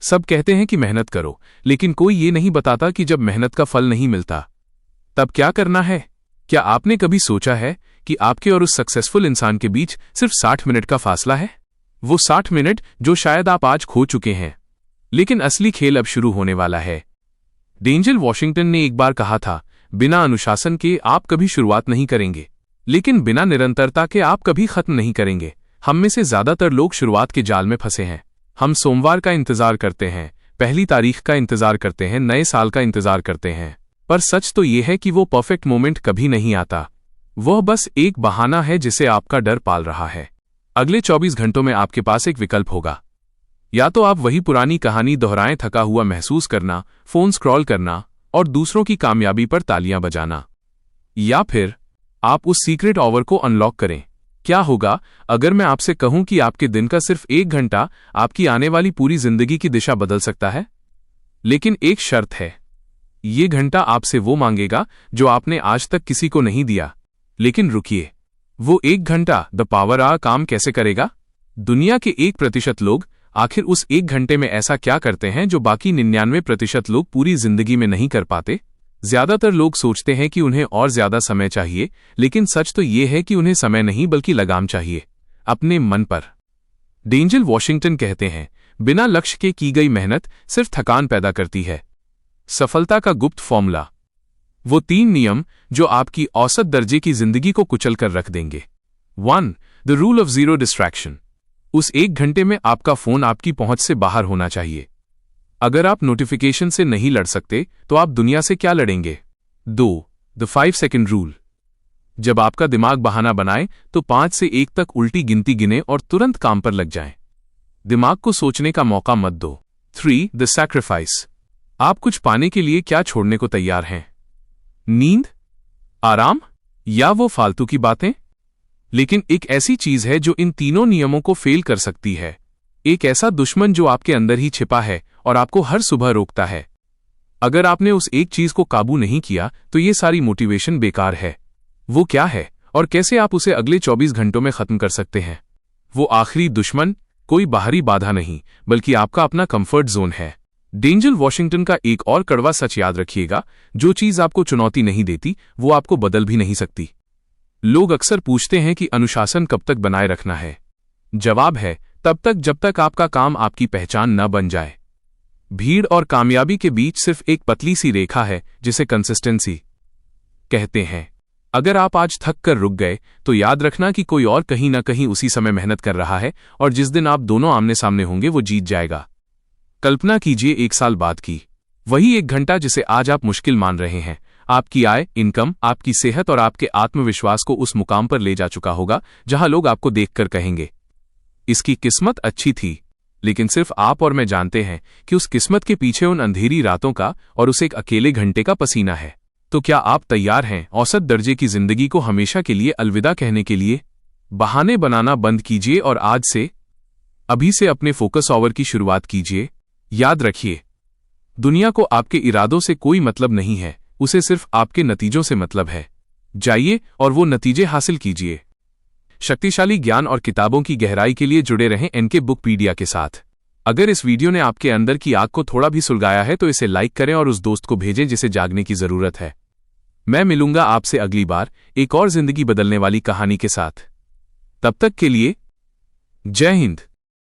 सब कहते हैं कि मेहनत करो, लेकिन कोई ये नहीं बताता कि जब मेहनत का फल नहीं मिलता तब क्या करना है। क्या आपने कभी सोचा है कि आपके और उस सक्सेसफुल इंसान के बीच सिर्फ 60 मिनट का फासला है? वो 60 मिनट जो शायद आप आज खो चुके हैं, लेकिन असली खेल अब शुरू होने वाला है। डेंजल वॉशिंगटन ने एक बार कहा था, बिना अनुशासन के आप कभी शुरुआत नहीं करेंगे, लेकिन बिना निरंतरता के आप कभी खत्म नहीं करेंगे। हम में से ज्यादातर लोग शुरुआत के जाल में फंसे हैं। हम सोमवार का इंतजार करते हैं, पहली तारीख का इंतजार करते हैं, नए साल का इंतजार करते हैं, पर सच तो यह है कि वो परफेक्ट मोमेंट कभी नहीं आता। वह बस एक बहाना है जिसे आपका डर पाल रहा है। अगले 24 घंटों में आपके पास एक विकल्प होगा। या तो आप वही पुरानी कहानी दोहराएं, थका हुआ महसूस करना, फोन स्क्रॉल करना और दूसरों की कामयाबी पर तालियां बजाना, या फिर आप उस सीक्रेट आवर को अनलॉक करें। क्या होगा अगर मैं आपसे कहूं कि आपके दिन का सिर्फ 1 घंटा आपकी आने वाली पूरी जिंदगी की दिशा बदल सकता है? लेकिन एक शर्त है, ये घंटा आपसे वो मांगेगा जो आपने आज तक किसी को नहीं दिया। लेकिन रुकिए, वो 1 घंटा द पावर आ काम कैसे करेगा? दुनिया के 1% लोग आखिर उस 1 घंटे में ऐसा क्या करते हैं जो बाकी 99% लोग पूरी जिंदगी में नहीं कर पाते? ज्यादातर लोग सोचते हैं कि उन्हें और ज्यादा समय चाहिए, लेकिन सच तो ये है कि उन्हें समय नहीं बल्कि लगाम चाहिए, अपने मन पर। डेंजल वॉशिंगटन कहते हैं, बिना लक्ष्य के की गई मेहनत सिर्फ थकान पैदा करती है। सफलता का गुप्त फॉर्मूला, वो 3 नियम जो आपकी औसत दर्जे की जिंदगी को कुचल कर रख देंगे। 1. The rule of zero distraction. उस 1 घंटे में आपका फोन आपकी पहुंच से बाहर होना चाहिए। अगर आप नोटिफिकेशन से नहीं लड़ सकते तो आप दुनिया से क्या लड़ेंगे? 2. The 5 second rule. जब आपका दिमाग बहाना बनाए तो 5 से 1 तक उल्टी गिनती गिने और तुरंत काम पर लग जाएं। दिमाग को सोचने का मौका मत दो। 3. The sacrifice. आप कुछ पाने के लिए क्या छोड़ने को तैयार हैं? नींद, आराम या वो फालतू की बातें? लेकिन एक ऐसी चीज है जो इन तीनों नियमों को फेल कर सकती है। एक ऐसा दुश्मन जो आपके अंदर ही छिपा है और आपको हर सुबह रोकता है। अगर आपने उस एक चीज को काबू नहीं किया तो ये सारी मोटिवेशन बेकार है। वो क्या है और कैसे आप उसे अगले 24 घंटों में खत्म कर सकते हैं? वो आखिरी दुश्मन कोई बाहरी बाधा नहीं, बल्कि आपका अपना कंफर्ट जोन है। डेंजल वॉशिंगटन का एक और कड़वा सच याद रखिएगा, जो चीज आपको चुनौती नहीं देती वो आपको बदल भी नहीं सकती। लोग अक्सर पूछते हैं कि अनुशासन कब तक बनाए रखना है। जवाब है, तब तक जब तक आपका काम आपकी पहचान न बन जाए। भीड़ और कामयाबी के बीच सिर्फ एक पतली सी रेखा है जिसे कंसिस्टेंसी कहते हैं। अगर आप आज थक कर रुक गए तो याद रखना कि कोई और कहीं ना कहीं उसी समय मेहनत कर रहा है, और जिस दिन आप दोनों आमने सामने होंगे वो जीत जाएगा। कल्पना कीजिए 1 साल बाद की वही 1 घंटा जिसे आज आप मुश्किल मान रहे हैं, आपकी आय, इनकम, आपकी सेहत और आपके आत्मविश्वास को उस मुकाम पर ले जा चुका होगा जहां लोग आपको देखकर कहेंगे, इसकी किस्मत अच्छी थी। लेकिन सिर्फ आप और मैं जानते हैं कि उस किस्मत के पीछे उन अंधेरी रातों का और उस एक अकेले घंटे का पसीना है। तो क्या आप तैयार हैं औसत दर्जे की जिंदगी को हमेशा के लिए अलविदा कहने के लिए? बहाने बनाना बंद कीजिए और आज से, अभी से अपने फोकस आवर की शुरुआत कीजिए। याद रखिए, दुनिया को आपके इरादों से कोई मतलब नहीं है, उसे सिर्फ आपके नतीजों से मतलब है। जाइए और वो नतीजे हासिल कीजिए। शक्तिशाली ज्ञान और किताबों की गहराई के लिए जुड़े रहें एनके बुकपीडिया के साथ। अगर इस वीडियो ने आपके अंदर की आग को थोड़ा भी सुलगाया है तो इसे लाइक करें और उस दोस्त को भेजें जिसे जागने की जरूरत है। मैं मिलूंगा आपसे अगली बार एक और जिंदगी बदलने वाली कहानी के साथ। तब तक के लिए जय हिंद।